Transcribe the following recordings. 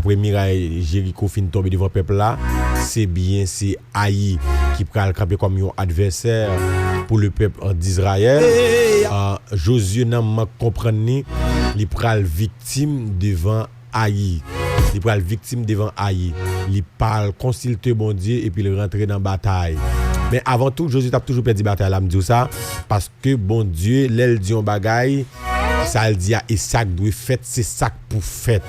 après muraille Jéricho fin tomber devant peuple là, c'est Haï qui pral camper comme un adversaire pour le peuple d'Israël. Josué n'a pas compris, il pral victime devant Haï. Il pral victime devant Haï. Il parle consulter bon Dieu et puis il rentre dans la bataille. Mais avant tout, Josué a toujours perdu la bataille là, me dit ça parce que bon Dieu, l'elle dit un bagaille, ça le dit et ça doit faire, c'est ça pour faire.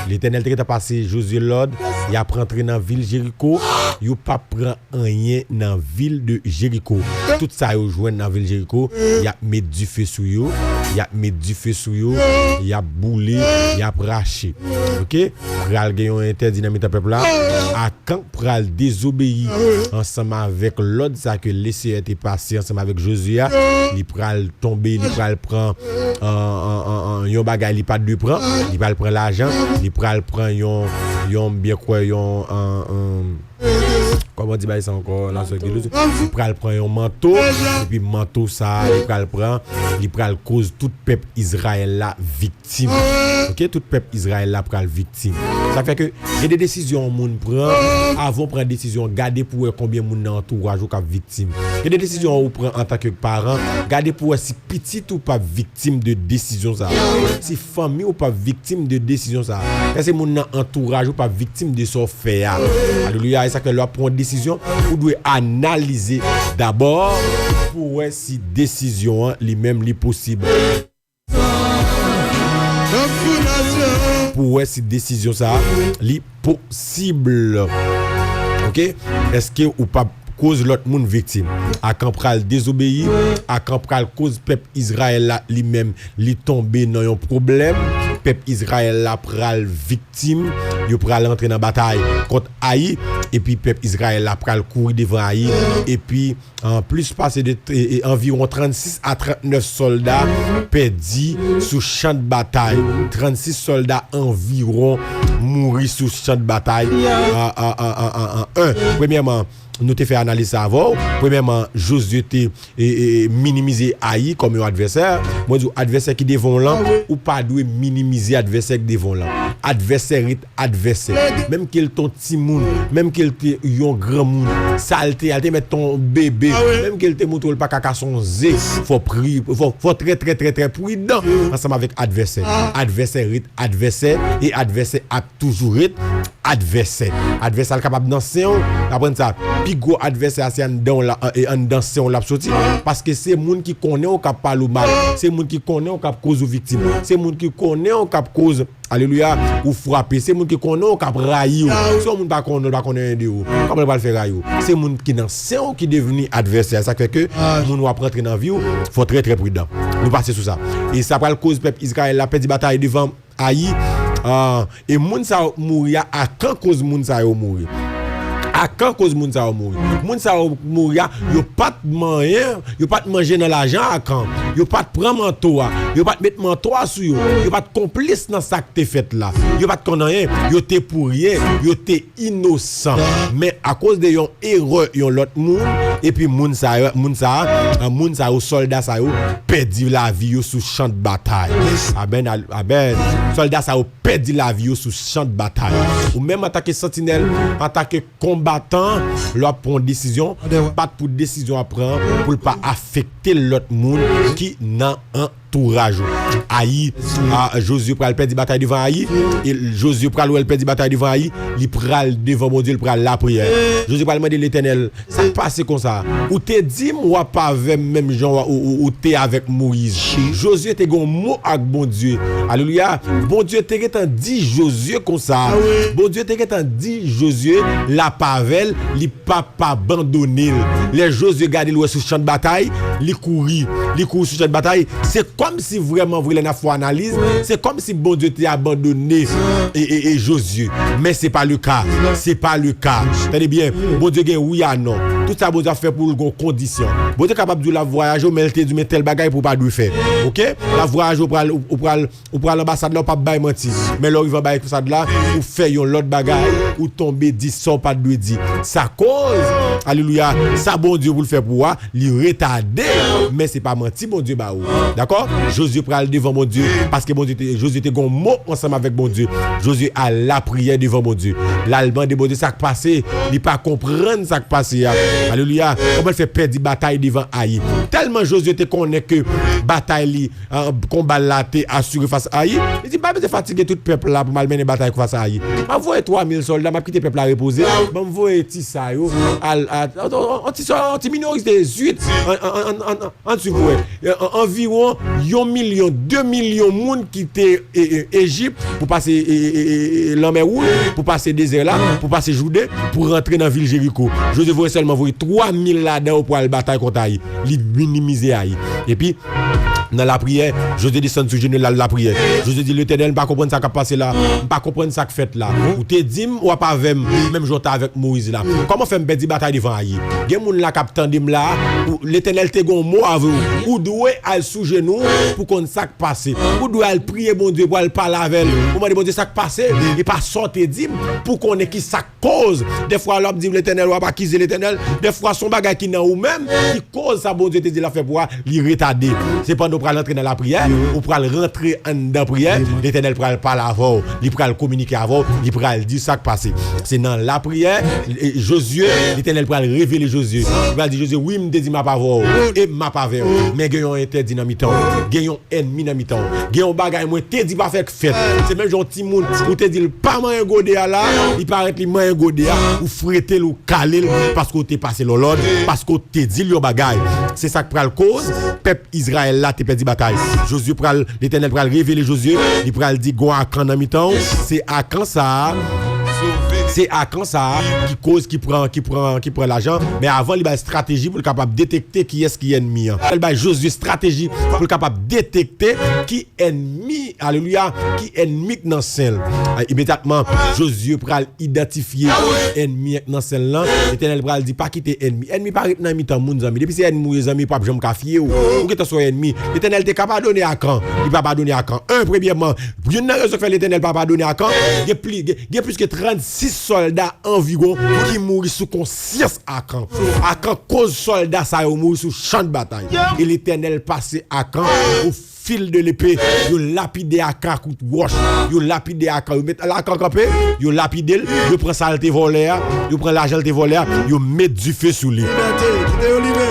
L'Éternel t'a passé Josué l'ordre, il a rentré dans la ville Jéricho, il pas prend rien dans la ville de Jéricho. Tout ça il joint dans la ville Jéricho, il a mis du feu sur eux, il a mis du feu sur eux, il a boulé, il a raché. OK? Pral gagne interdit dans peuple là, à quand pral désobéir ensemble avec l'ordre ça que laissé était passé ensemble avec Josué, il pral tomber, il pral prend un bagage, il pas de prend, il pral prend l'argent, il pral prend yon bien quoi yon comment dire ça encore là il pral prend un manteau et puis manteau ça il pral cause tout peuple Israël là victime. OK, tout peuple Israël là pral victime. Ça fait que il y a des décisions moun prend avant prendre décision garder pour combien moun dans entourage ou cap victime. Il y a des décisions ou prend en tant que parent garder pour si petit ou pas victime de décision ça. Si famille ou pas victime de décision ça. Est-ce que moun dans entourage ou pas victime de son fait. Alléluia, et ça que leur prendre décision ou doit analyser d'abord pour voir si décision lui-même li possible. Pour voir si décision ça li possible. OK? Est-ce que ou pas cause l'autre monde victime à quand pral désobéir à quand pral cause peuple Israël là lui-même li tomber dans un problème peuple Israël là pral victime yo pral entrer dans bataille contre Haï et puis peuple Israël là pral courir devant Haï et puis en plus passer de environ 36 à 39 soldats perdus sous champ de bataille 36 soldats environ mourir sous champ de bataille premièrement nous te fait analyser avant. Premièrement, Josué te minimiser Haï comme un adversaire. Moi dis adversaire qui devant là ou pas doit minimiser adversaire qui devant là. Adversaire est adversaire. Même qu'il ton petit monde, même qu'il te yon grand monde, saleté, elle te met ton bébé, même qu'il te montre pas caca son zé, faut prier, faut très prudent ensemble avec adversaire. Adversaire est adversaire et adversaire a toujours été adversaire. Adversaire capable danser, apprendre ça. Gros adversaire c'est en danser on l'a sorti parce que c'est monde qui connaît on cap parler mal c'est monde qui connaît on cap cause aux victimes c'est monde qui connaît on cap cause alléluia ou frapper c'est monde qui connaît on cap railler si on monde pas connaît de comment va le faire railler c'est monde qui danser qui devenu adversaire ça fait que monde va rentrer dans vie faut très prudent nous passer sur ça et ça va cause peuple Israël la perdre bataille devant Haï et monde ça mourir à quand cause monde ça mourir à quand cause moun sa mourir yo pas de manger dans l'argent à quand yo pas de prendre manteau yo pas de mettre manteau sur yo pas de complice dans ça que t'es fait là yo pas de connaître yo t'es pour rien yo t'es innocent mais à cause de yon erreur yon l'autre monde et puis moun sa au soldat ça yo perdu la vie yo sous champ de bataille aben soldat ça yo perdu la vie yo sous champ de bataille ou même en tant que sentinelle en tant que combattant leur prend décision pas pour décision à prendre pour pas affecter l'autre monde qui n'a un entourage. Haï, Josué pral perdre bataille devant Haï et Josué pral perdre bataille devant Haï, il pral devant mon Dieu, il pral la prière. Josué pral demander l'Éternel, ça passe comme ça. Ou te dit moi pas avec même Jean ou te avec Moïse. Josué te gon mot avec bon Dieu. Alléluia. Bon Dieu te qu'en dit Josué comme ça. Bon Dieu te qu'en dit Josué la pavel, li pas abandonner. Les Josué garder le sur champ de bataille, li courir sur champ de bataille. C'est comme si vraiment vous l'avez fait analyse, c'est comme si bon Dieu t'a abandonné et Josué. Mais c'est pas le cas. C'est pas le cas. Tenez bien, bon Dieu gagne oui à non. Tout ça bon Dieu a fait pour une condition. Bon Dieu capable de la voyager mais elle te dit mais tel bagage pour pas de faire. OK? La voyage ou pour l'ambassade là pas bail menti. Mais là il va bail ça là ou faire un l'autre bagage ou tomber 10 sans pas de dire. Ça cause alléluia, ça bon Dieu pour le faire pour lui retarder mais c'est pas menti bon Dieu ba ou. D'accord? Josué pral devant mon Dieu parce que bon Dieu Josué était gon mot ensemble avec bon Dieu. Josué a la prière devant mon Dieu. L'allemand de bon Dieu ça qui passé, il pas comprendre ça qui passé. Alléluia. Comment il fait perdre bataille devant Haï. Tellement Josué te connaît que bataille combat là t'es assuré face à Haï. Il dit pas besoin fatiguer tout peuple là pour mal mener bataille face à Haï. M'envoyer 3000 soldats, m'a quitter peuple à reposer. M'envoyer ti ça yo anti minorité 18 environ 1 million 2 millions monde qui était Égypte pour passer la mer Rouge, pour passer désert là, pour passer Judée, pour rentrer dans ville Jéricho. Joseph voulait seulement envoyer 3000 là-dedans pour aller bataille contre Haï, li minimiser Haï. Et puis dans la prière, José descend sur genou la prière. José dit l'Éternel pas comprendre ça qui passé là, pas comprendre ça qui fait là. Ou te dit ou pas avec même jour avec Moïse là. Comment faire une bataille devant Haï? Gen moun la k'ap tande là, l'Éternel te gon mot avec ou doit aller sous genou pour qu'on ça qui passé. Ou doit aller prier bon Dieu pour aller parler avec lui. Pour demander bon Dieu ça qui passé, et pas sortir dit pour qu'on ait qui ça cause. Des fois l'homme dit l'Éternel ou pas accuser l'Éternel, des fois son bagage qui nan ou même qui cause ça bon Dieu te dit la fait pour lui retarder. C'est pas pour rentrer dans la prière ou pour rentrer dans la prière, l'Éternel pour parler avant, il pour communiquer avant, il pour dire ça qui passé. C'est dans la prière Josué, l'Éternel pour révéler Josué. Il va dire Josué oui, me dit m'a pas voir et m'a pas ver. Mais gagnons interdit dans mi-temps, gagnons ennemi dans mi-temps. Gagnons bagaille moi te dit pas faire fête. C'est même genre petit monde ou te dit pas main godé là, il paraît li main godé ou fréter ou caler parce que t'es passé l'ordre, parce que te dit le bagaille. C'est ça qui prend le cause peuple Israël là te perdu bataille. Josué pral l'Éternel pral révéler Josué, il pral dit go à camp dans mi-temps, c'est à quand ça c'est à quand ça qui prend l'argent mais avant il a une stratégie pour capable détecter qui est-ce qui est ennemi. Il a Josué stratégie pour capable détecter qui ennemi alléluia qui ennemi dans celle. Immédiatement Josué pral identifier ennemi dans celle là, l'Éternel pral dit pas quitter ennemi pas dans mi-temps mon ami depuis c'est ennemi les amis pas jamais cafier ou que tu sois ennemi l'Éternel t'est capable donner à camp il va pas donner à camp premièrement une raison fait l'Éternel pas donner à camp il y a plus que 36 soldats environ qui mourent sous conscience à camp cause soldats ça mourent sous champ de bataille et l'Éternel passé à camp au fil de l'épée, yo lapide à camp coup de gauche, yo lapide à camp, yo met la camp campé, yo lapide, yo prend saleté volé, yo prend l'argent te volé, yo met du feu sous lui.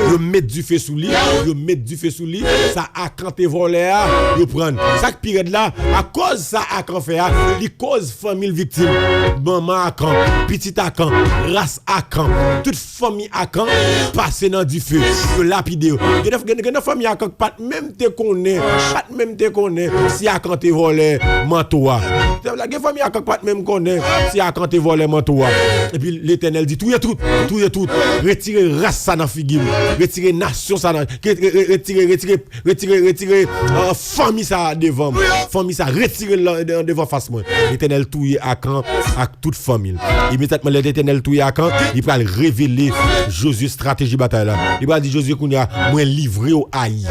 Yo met du feu sous lui, ça a camp te volé, yo prend. Ça qui pire là, à cause ça a camp fait, il cause famille victime, maman à camp, petit à camp, race à camp, toute famille à camp passer dans du feu, yo lapide. Gen famille à camp pas même te connaît pas même te connaît si à quand te volé mantoa la famille à pas même connaît si à quand te volé mantoa et puis l'Éternel dit tout retirer race ça dans figure retirer nation ça retirer famille ça devant famille ça retirer devant face moi l'Éternel touyer à quand à toute famille immédiatement l'Éternel touyer à quand il va révéler Josué stratégie bataille là il va dire Josué kounya moi livrer au Haï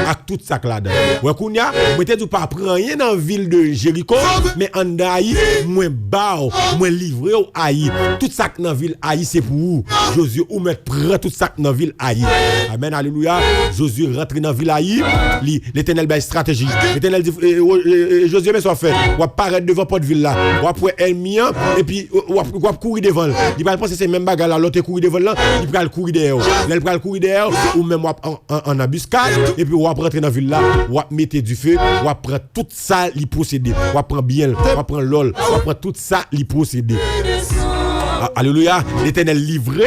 à tout ça là-dedans. Ouais kounya, moi te dit pas prendre rien dans ville de Jéricho, mais en Haï, moi bao, moi livré au Haï. Tout ça dans ville Haï c'est pour vous. Josué ou mettre prend tout ça dans ville Haï. Amen alléluia. Josué rentre dans ville Haï, l'Éternel ba stratégie. L'Éternel dit Josué mais soit fait, ou apparaître devant porte ville là, ou après ennemi et puis ou courir devant. Il va penser c'est même bagarre là, l'autre courir devant là, il va courir derrière. Il va courir derrière ou même en embuscade et puis on va rentrer dans la ville là, on va mettre du feu, on va prendre tout ça, l'y procéder. On va prendre bien, on va prendre l'ol, on va prendre tout ça, l'y procéder. Alléluia, l'Éternel livré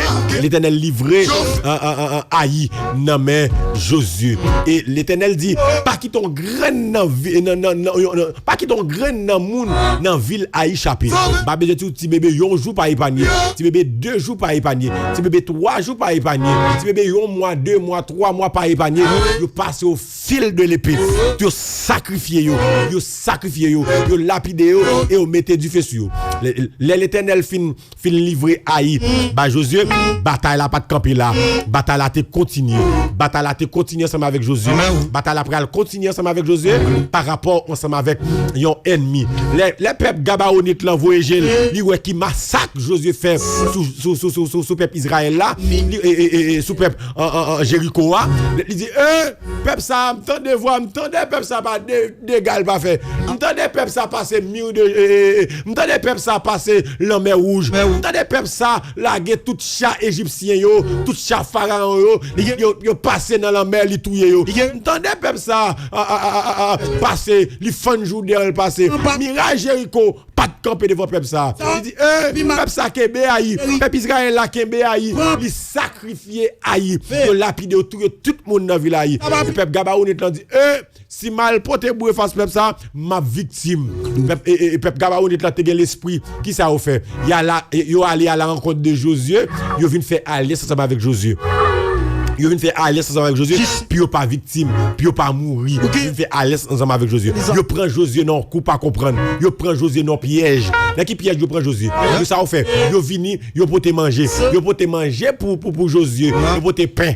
Haï dans main Josué et l'Éternel dit pas qui ton graine pas qui ton graine dans moun dans ville Haï échappé pas besoin tout petit bébé un jour pas épargné petit bébé 2 jours pas épargné petit bébé 3 jours pas épargné petit bébé 1 mois 2 mois 3 mois pas épargné yo passe au fil de l'épée yo sacrifier yo lapidé yo et yo mettez du feu sur yo L'Éternel fin livrer Haï, bah Josué, bataille là pas de camper là. Bataille là te continue. Bataille là te continue ensemble avec Josué. Bataille là pral continue ensemble avec Josué par rapport ensemble avec yon ennemi. Les peuples gabaonites l'envoyer li ouais qui massacre Josué fait sous peuple Israël là et sous peuple Jéricho. Il dit peuple ça m'tendez voir m'tendez peuple ça pas d'égal pas fait. M'tendez peuple ça passer mur de m'tendez peuple ça passer la mer rouge. M'tendez peuple ça laguer tout chat égyptien yo, tout chat pharaon yo passer dans la mer li touyer yo. M'tendez peuple ça passer li fan Jourdain passer. Mirage Jéricho pas de camper devant peuple ça. Il dit peuple ça kembe Haï, peuple Israël là kembe Haï, il sacrifier Haï, il lapide tout le monde dans ville Haï. Peuple Gabaonite dit si mal porté boue face peuple ça, ma victime. Peuple Gabaonite là te gen l'esprit qui ça a fait. Yo allé à la rencontre de Josué, yo vinn faire alliance ensemble avec Josué. Yo vinn faire alliance ensemble avec Josué, puis yo pas victime, puis yo pas mourir. Yo vinn faire alliance ensemble avec Josué. Yo prend Josué non coup pas comprendre. Yo prend Josué non piège. Dans qui piège yo prend Josué? Yo ça fait. Yo vini, yo pote manger. Yo pote manger pour Josué. Yo pote pain.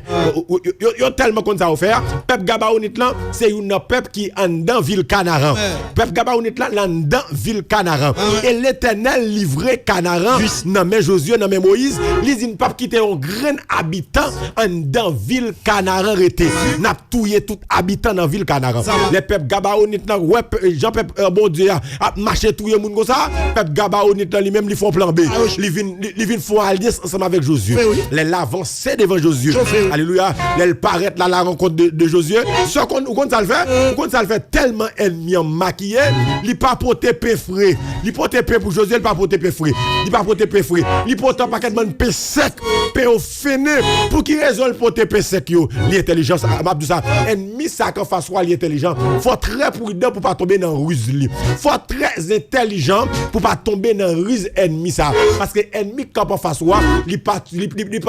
Yo tellement comme ça faire. Peuple Gabaonite là, c'est une peuple qui en dans ville Canaran. Peuple Gabaonite là dans ville Canaran. Et l'Éternel livré Canaran dans main Josué, dans main Moïse, li dit pas quitter un grand habitant en dans ville Canaran rete. N'a touyer tout habitant dans ville Canaran. Les peuples Gabaonite là ouais Jean peuple bon Dieu a marché touyer moun comme ça. Peuple Gabaonite là lui-même li font plan B. Li vinn font alliance ensemble avec Josué. Les l'avancé devant Josué. Alléluia. Les paraître là la rencontre de Josué. Ce qu'on ça le fait, qu'on ça le fait tellement ennemi maquillé, li pas porter pain frais. Li porter pain pour Josué, il pas porter pain frais. Il pas porter pain frais. Li porter paquet de pain sec, pain au fini. Pour qui raison il porter pain sec yo? L'intelligence m'a dit ça. Ennemi ça qu'en face soit l'intelligent. Faut très prudent pour pas tomber dans ruse li. Faut très intelligent pour pas tomber dans ruse ennemi ça. Parce que ennemi quand en face soit, li pas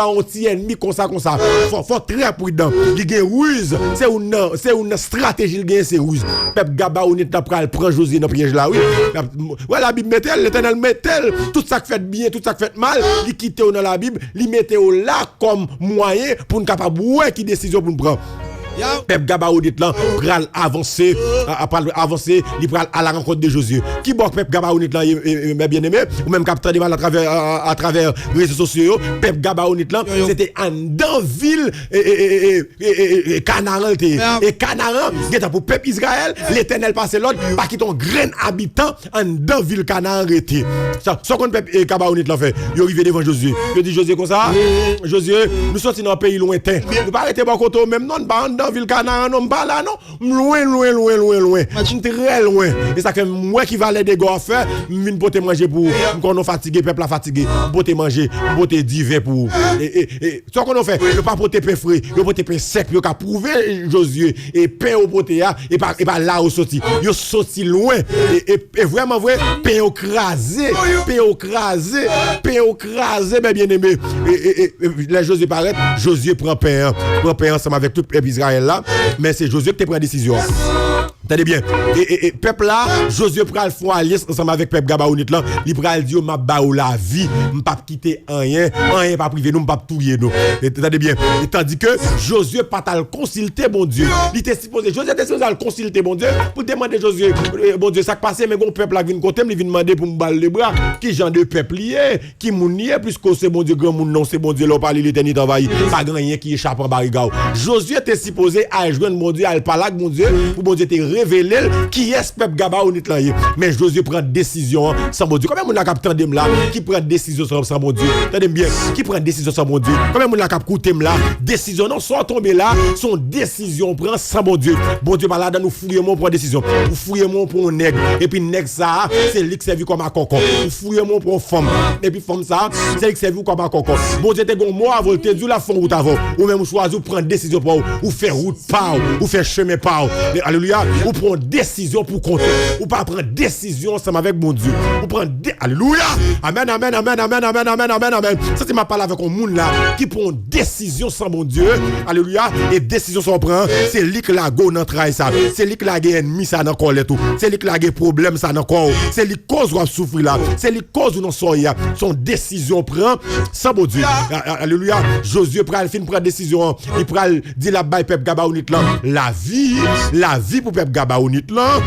anti ennemi comme ça. Faut très prudent. Li gen ruse, c'est une stratégie li gen c'est ruse. Peuple Gabaonite n'a pral prend Josué dans piège là oui. Ouais la Bible mettel, l'Éternel mettel tout ça qui fait bien, tout ça qui fait mal, li quitte dans la Bible, li mettel là comme moyen pour nous capable ouais qui décision pour nous prendre. Peuple Gabaonite là pral avancer il pral à la rencontre de Josué qui bon peuple Gabaonite là mes bien-aimés ou même capteur de mal à travers réseaux sociaux peuple Gabaonite là c'était en dans ville et Canaran et Canaran c'est pour peuple Israël l'Éternel passé l'autre pas qui ton grand habitant en dans ville Canaran était ça qu'on peuple Gabaonite là fait il arrivé devant Josué il dit Josué comme ça Josué nous sorti dans un pays lointain nous pas arrêter bon côté même non pas dans ville Canaran non pas là non loin très loin et ça que moi qui va aller des gars faire vinn pour te manger pour qu'on fatigué peuple a fatigué pour te manger pour te divin pour et ça qu'on fait le pas pour te pain frais le pour te pain sec yo ka prouver Josué et pain au poté et pas là où sorti yo sorti loin et vraiment vrai pain écrasé bien aimé et les Josué paraît Josué prend pain ensemble avec tout peuple Israël là mais c'est Josué qui prend décision. Tenez bien. Et peuple là, Josué pral font alliance ensemble avec peuple Gabaonite là, il pral dire m'a ba ou la vie, m'pa quitter rien pas privé nous, m'pa touyer nous. Tenez bien. Et tandis que Josué pas tal consulter bon Dieu. Il était supposé Josué était supposé consulter bon Dieu pour demander Josué bon Dieu ça passé mais gon peuple là vinn côté il vinn demander pour me balle les bras, qui genre de peuple lié, qui moun lié plus que c'est bon Dieu grand moun non c'est bon Dieu là parler l'éternité envahi, pas grand rien qui échappe en barigao. Josué était supposé à joindre mon Dieu, à parler avec mon Dieu pour bon Dieu te révéler qui est peuple Gabaonite là mais Josué prend décision sans bon Dieu combien mon la cap tandem là qui prend décision sans bon Dieu attendez bien qui prend décision sans bon Dieu combien mon la cap coûtem là décision non soit tomber là son décision prend sans bon Dieu pas là dans nous fouillement pour décision ou fouillement pour un nègre et puis nègre ça c'est lui qui servi comme un cocon ou fouillement pour une femme et puis femme ça c'est lui qui servi comme un cocon bon Dieu te gon mot avant te dit la fond ou avant ou même choisir prendre décision pour ou faire route par ou fait chemin par. Alléluia. Ou prend décision pour compter. Ou pas prendre décision ensemble avec mon Dieu. Ou prend alléluia. Amen, amen, amen, amen, amen, amen, amen, amen. Ça, c'est ma parole avec un monde là qui prend décision sans mon Dieu. Alléluia. Et décision sans prendre, c'est lui qui la go dans travail ça. C'est lui qui la ennemi ça dans corps tout. C'est lui qui la problème ça dans corps. C'est lui cause ou souffrir là. C'est lui cause ou non soya. Son décision prend sans mon Dieu. Alléluia. Josué prend prendre décision. Il prend dit la bail peuple Gabaonite là. La vie pour peuple Gabaonite là.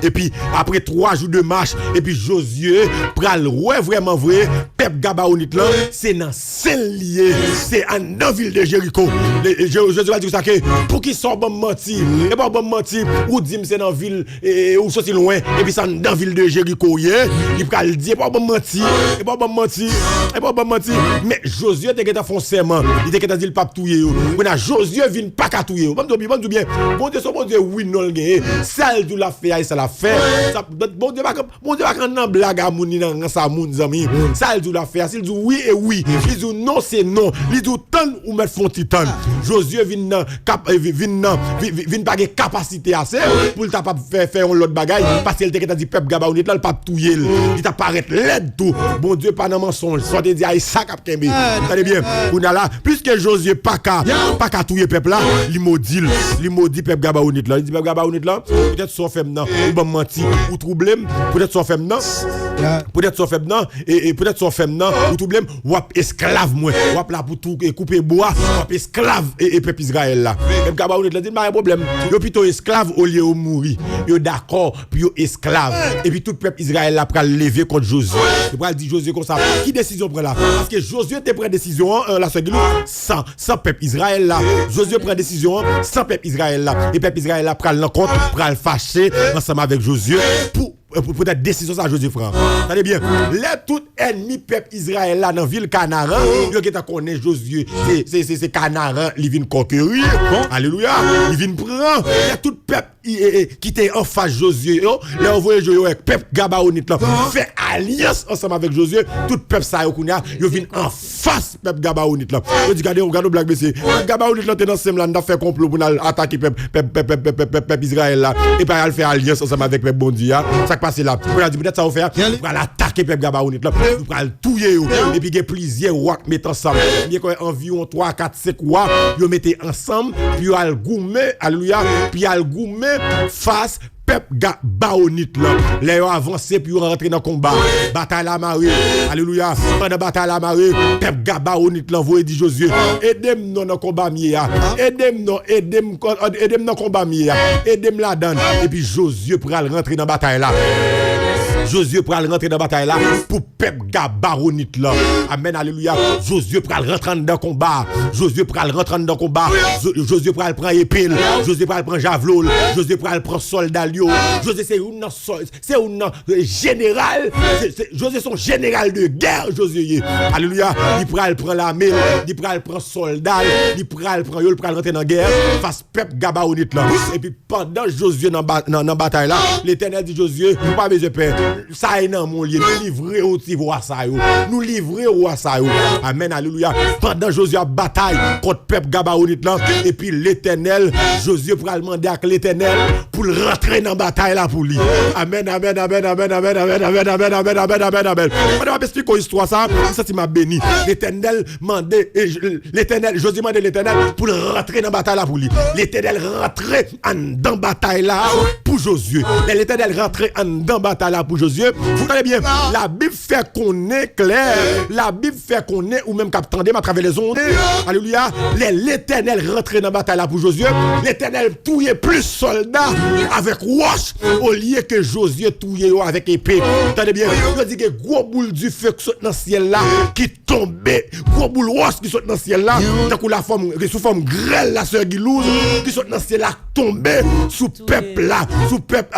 Et puis après 3 jours de marche et puis Josué pral ouais vraiment vrai peuple Gabaonite là c'est dans seul lié c'est en dans ville de Jéricho. Josué va dire ça que pour qui sort bon mentir et pas bon mentir ou dit c'est dans ville ou sorti loin et puis ça dans ville de Jéricho il pral dire pas bon mentir et pas bon mentir et pas bon mentir mais Josué était qu'à font serment il était qu'à dire pas touyer on a Josué vient pas qu'à touyer bon bien bon Dieu oui non le gagner celle de la fait ça la fait ça bon Dieu pas quand blague à mouni dans ça moun zami ça il dit la faire s'il dit oui et oui il dit non c'est non il dit tant ou mettre font titan Josué vient pas de capacité assez pour le capable faire un autre bagaille parce qu'il était dit peuple Gabaonite là le pas touyer il t'a paraître l'aide tout bon Dieu pas dans mensonge soit dit ay ça cap kembe attendez bien on a là puisque Josué pas qu'à touyer peuple là il maudit peuple Gabaonite là il dit peuple Gabaonite là peut-être son femme non ou menti ou troublé peut-être son femme non peut-être son femme non et peut-être son femme non ou troublé ou esclave moi ou là pour tout couper bois ou esclave et peuple Israël là peuple Gabaonite là dit pas un problème yo plutôt esclave au lieu de mourir yo d'accord puis yo esclave et puis tout peuple Israël là pral lever contre Josué il pral dire Josué comme ça qui décision prend là parce que Josué te prend décision la seconde sans peuple Israël là Josué prend décision sans peuple Israël là et peuple Israël là pral l'encontre pral fâcher ensemble avec Josué pour peut-être décision ça Josué frère. Attendez bien, les tout ennemis peuple Israël là dans ville Canaran, yo qui t'a connaît Josué, c'est Canaran, il vient conquérir. Alléluia, il vient prendre. Les tout peuple qui était en face Josué, les envoyé Josué avec peuple Gabaonite là, fait alliance ensemble avec Josué, tout peuple ça yo vient en face peuple Gabaonite là. Yo dit regardez blague monsieur, Gabaonite là dans sem là n'a fait complot pour attaquer peuple Israël là et pas aller faire alliance ensemble avec peuple bon Dieu. Passer là on a dit peut-être ça va faire on va attaquer peuple Gabaonite là on va le touyer et puis il y a plusieurs rois qui mettent ensemble il y a environ 3 4 5 rois ils mettent ensemble puis ils al goumer alléluia puis al goumer face peuple Gabaonite là les avancer puis rentrer dans combat bataille la marée alléluia pendant bataille la marée peuple Gabaonite là voye dit Josué aidez-moi dans combat mia aidez-moi dans combat mia aidez-moi la donne et puis Josué pral rentrer dans bataille là Josué pral rentrer dans bataille là pour peuple Gabaonite là amen alléluia Josué pral rentrer dans combat Josué pral rentrer dans combat Josué pral prendre épée Josué pral prendre javelot Josué pral prendre soldat Josué c'est un général Josué son général de guerre Josué alléluia il pral prendre l'armée il pral prendre soldat il pral rentrer dans guerre face peuple Gabaonite là et puis pendant Josué dans bataille là l'Éternel dit Josué pas besoin de peur ça est dans mon lieu nous livrer aussi roi ça yo nous livrer roi ça yo amen alléluia pendant Josué a bataille contre peuple Gabaonite là et puis l'Éternel Josué pral demander à l'Éternel pour rentrer dans bataille là pour lui amen amen amen amen amen amen amen amen amen amen amen amen on va expliquer histoire ça tu m'as béni l'Éternel mandé l'Éternel Josué mandé l'Éternel pour rentrer dans bataille là pour lui l'Éternel rentrer dans bataille là pour Josué l'Éternel rentrer dans bataille là pour Josué vous connaissez bien la Bible fait qu'on est clair la Bible fait qu'on est ou même qu'attendez à travers les ondes alléluia l'Éternel rentrer dans bataille là pour Josué l'Éternel touiller plus soldats avec roche au lieu que Josué touiller avec épée attendez bien je dis que gros boule du feu qui saute dans le ciel là qui tombait gros boule roche qui saute dans le ciel là tant que la forme sous forme grêle la sœur Guilouze qui saute dans le ciel là tombé sous peuple là sous peuple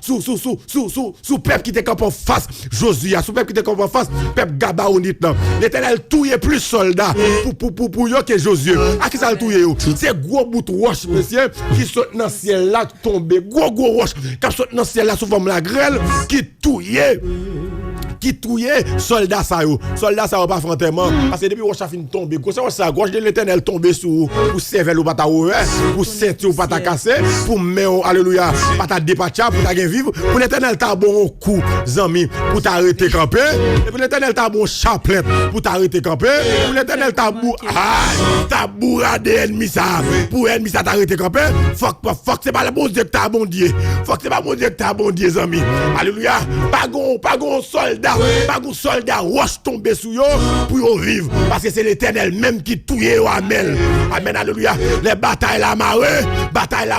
sous peuple qui était en face Josué sous peuple qui était en face peuple Gabaonite là l'Éternel touiller plus soldats pour yo que Josué à qui ça le touiller c'est gros bout de roche monsieur qui saute dans le ciel là tombé gros roche qui saute dans le ciel là sous forme la grêle qui touiller qui touye soldat ça yo. Soldat ça pas frontement parce que depuis rocha fin tomber, quand ça gauche de l'Éternel tomber sur pour cervelle ou pas ta ouvert, pour ceinture ou pas ta casser, pour main alléluia, pas ta dépatcher pour ta gain vivre, pour l'Éternel t'a bon coup zami pour t'arrêter camper, et pour l'Éternel t'a bon chapelet pour t'arrêter camper, pour l'Éternel t'a bourradé ennemi ça, pour ennemi ça t'arrêter camper, fuck c'est pas le bon Dieu que t'as bon Dieu, fuck c'est pas bon Dieu que t'as bon Dieu zami. Alléluia, pas gon soldat roche tomber sur yo pour yo vivre parce que c'est l'Éternel même qui touye yo amen. Amen alléluia. Les batailles la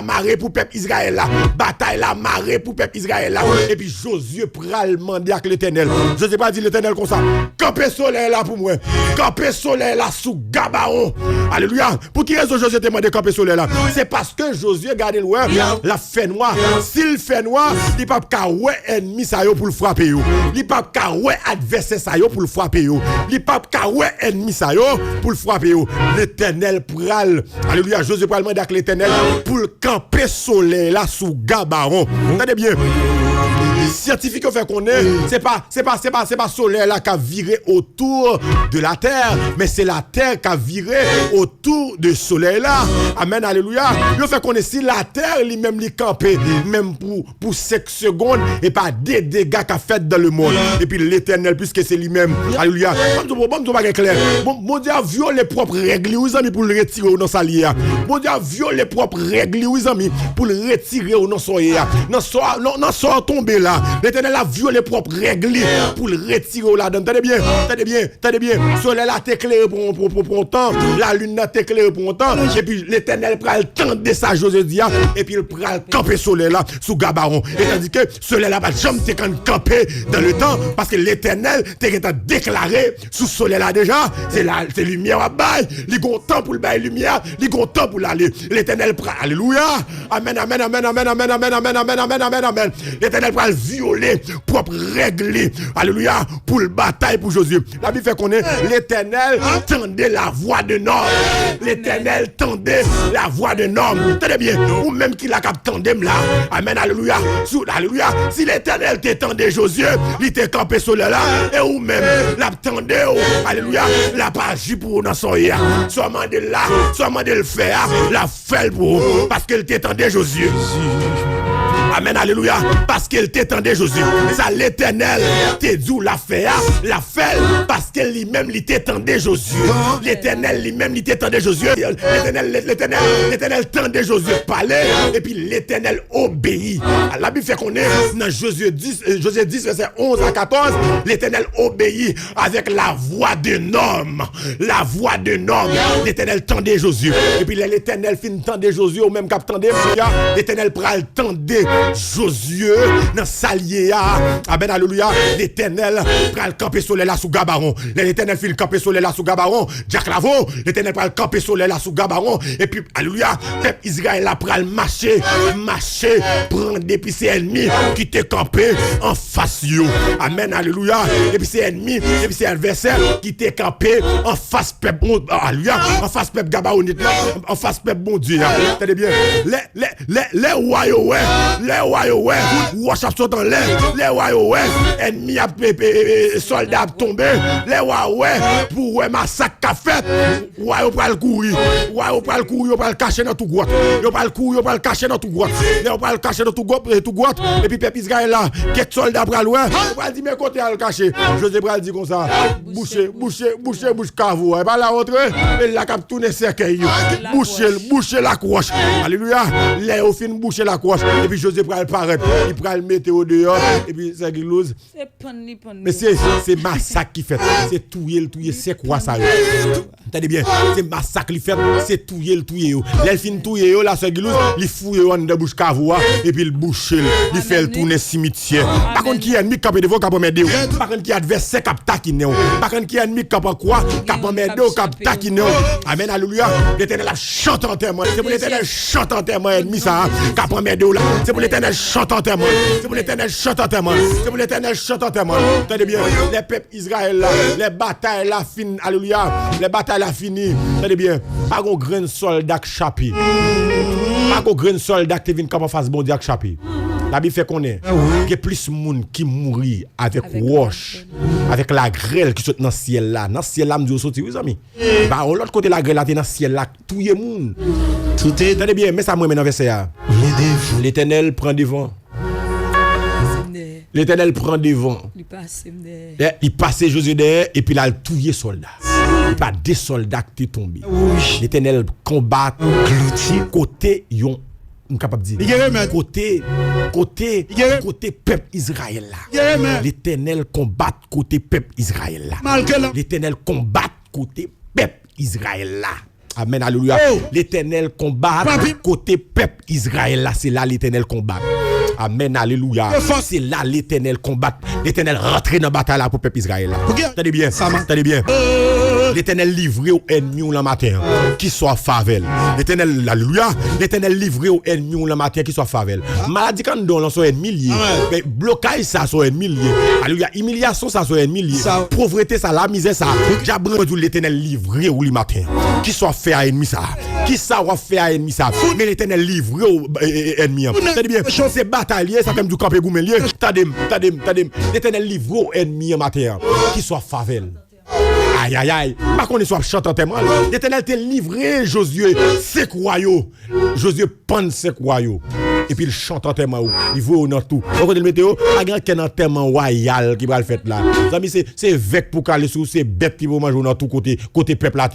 marée pour peuple Israël là. Bataille la marée pour peuple Israël là. Et puis Josué pral demander à l'Éternel. Je sais pas dire l'Éternel comme ça. Camper soleil là pour moi. Camper soleil là sous Gabaon. Alléluia. Pour qui raison Josué te demande camper soleil là? C'est parce que Josué garde loin la fait noir. S'il fait noir, il pas ka ouais ennemi ça yo pour le frapper yo. Il pas ka ouais adversaire ça yo pour le frapper yo. Il pas ka ouais ennemi ça yo pour le frapper yo. L'Éternel pral. Alléluia. Josué pral demander à l'Éternel pour le camper soleil là sous Gabaon. Entendez bien. Scientifique fait qu'on est, c'est pas soleil là qui a viré autour de la terre, mais c'est la terre qui a viré autour du soleil là. Amen, alléluia. Le fait qu'on est si la terre lui-même lui campé, même pour 5 secondes, et pas des dégâts qu'a fait dans le monde. Et puis l'Éternel, puisque c'est lui-même, alléluia. Bon pas clair. Bon Dieu a violé les propres règles, vous amis, pour le retirer dans sa liée. Bon Dieu a violé les propres règles, vous amis, pour le retirer dans son liée. Non sort tomber là. L'Éternel a violé les propres règles pour le retirer là-dedans. Tenez bien. Soleil là t'éclaire pour un temps, la lune là t'éclaire pour un temps, et puis l'Éternel prend le temps de sa Josédia, et puis il prend le camper soleil là sous Gabaron. Et tandis que soleil là pas jamais t'es camper dans le temps, parce que l'Éternel t'es déclaré sous soleil là déjà, c'est lumière à bail, il gon temps pour le bail lumière, il gon temps pour l'aller. L'Éternel prend, alléluia, amen. L'Éternel prend violer propre règle, alléluia, pour le bataille pour Josué. La Bible fait qu'on est l'Éternel tendait la voix de Nom. L'Éternel tendait la voix de Nom. Tenez bien, ou même qu'il a cap tandem là. Amen, alléluia. Alléluia. Si l'Éternel t'étendait Josué, il t'est campé sur là et ou même l'attendait, alléluia, la pas agi pour dans son hier. Seulement de là, seulement de le faire, la fait pour parce qu'il t'étendait Josué. Amen, alléluia. Parce qu'elle t'étendait Josué. Ça l'Éternel t'est dit la fait parce qu'elle lui-même lui t'étendait Josué. L'Éternel lui-même lui t'étendait Josué. L'Éternel tendait Josué parler et puis l'Éternel obéit. La Bible fait qu'on est dans Josué 10 verset 11 à 14. L'Éternel obéit avec la voix d'un homme. La voix d'un homme. L'Éternel tendait Josué. Et puis l'Éternel fin tendait Josué au même cap tendait. L'Éternel pral tendait Josué dans salier. Amen, alléluia. L'Éternel pral camper soleil là sous Gabaron. L'Éternel fit camper soleil là sous Gabaron. Jack Lavo, l'Éternel pral camper soleil là sous Gabaron. Et puis alléluia, peuple Israël a pral marcher, prendre depuis ses ennemis qui te campé en face yo. Amen, alléluia. Et puis ses ennemis, et puis ses adversaires qui te campé en face peuple bon, alléluia, en face peuple Gabaron, en face peuple bon Dieu. Tenez bien. Les royaumes, wash up sont dans l'air, les royaumes, ennemis a soldats tombé, les royaumes pour massacre qu'a fait, royaume pral courir, pral cacher dans tout droite, pral cacher dans tout droite, pral cacher dans tout droite, et puis peuple Israël là, quelques soldats pral loin, pral dire mais côté à le cacher. José pral dit comme ça, boucher cavou, et pas la rentrée, et la cap tourner cercueil, boucher la croche. Alléluia, les au fin boucher la croche, et puis José pral paraître, il pral mettre au dehors, et puis ça qui lose. Mais c'est massacre qui fait, c'est touyer, c'est quoi ça? Entendez bien, c'est massacre qui fait, c'est touyer. L'elfine touyer la ça qui lose, il fouille en de bouche cavou, et puis il bouche, il fait le tourner cimetière. Par contre qui est ennemi cap devant cap m'aider, par contre qui adversaire cap taquiner, par contre qui est ennemi cap quoi, cap m'aider cap taquiner. Amen, alléluia. L'Éternel chante en témoin, c'est pour l'Éternel chante en témoin ennemi ça, cap m'aider là, c'est pour l'Éternel chante en témoin, c'est pour l'Éternel chante en témoin, c'est pour l'Éternel chante en témoin. Entendez bien, les peuples Israël là, les batailles là finies, alléluia, les batailles là finies. Entendez bien, pas un grand soldat chapi, pas un grand soldat qui vient comme en face bon Dieu chapi. La Bible fait qu'on est. Il y a plus de monde qui mourit avec roche, avec la grêle qui saute dans le ciel là. Dans le ciel là, nous sorti, oui, amis. Bah, l'autre côté la grêle là, dans le ciel là, tout le monde. Tout est. Tenez bien, mais ça moi maintenant verset là. L'Éternel prend devant. L'Éternel prend devant. Il passe Josué derrière et puis là, il touille soldat. Il pas des soldats qui sont tombés. L'Éternel combat côté yon. Capable de dire côté peuple Israël là. L'Éternel combat côté peuple Israël là. L'Éternel combat côté peuple Israël là. Amen, alléluia. L'Éternel combat côté peuple Israël là, c'est là l'Éternel combat. Amen, alléluia. C'est là l'Éternel combat. L'Éternel rentre dans la bataille là pour peuple Israël là. Tenez bien, tenez bien. L'Éternel livré aux ennemis le matin qui soit favel. L'Éternel, alléluia. L'Éternel livré aux ennemis le matin qui soit favel. Maladie quand on sont ennemis, mais blocage ça sont ennemis. Alléluia. Humiliation ça sont ennemis. Pauvreté ça, la misère ça. Diable l'Éternel livré au matin qui soit fait à ennemi ça. Qui ça va faire à ennemi ça. Mais l'Éternel livré aux ennemis. Tenez bien. C'est bataillé ça comme du campé goumelier. Tadem. L'Éternel livré aux ennemis en matin qui soit favel. Aïe aïe aïe, ma connaît soit chantant tellement. L'Éternel t'a livré Josué 5 royaux. Josué pend 5 royaux. Et puis il chante tellement il voit dans tout. Au côté de météo, pas grand qu'un tellement royal qui va le faire là. Amis c'est vec pour caler sous c'est bête qui vont manger dans tout côté peuple là.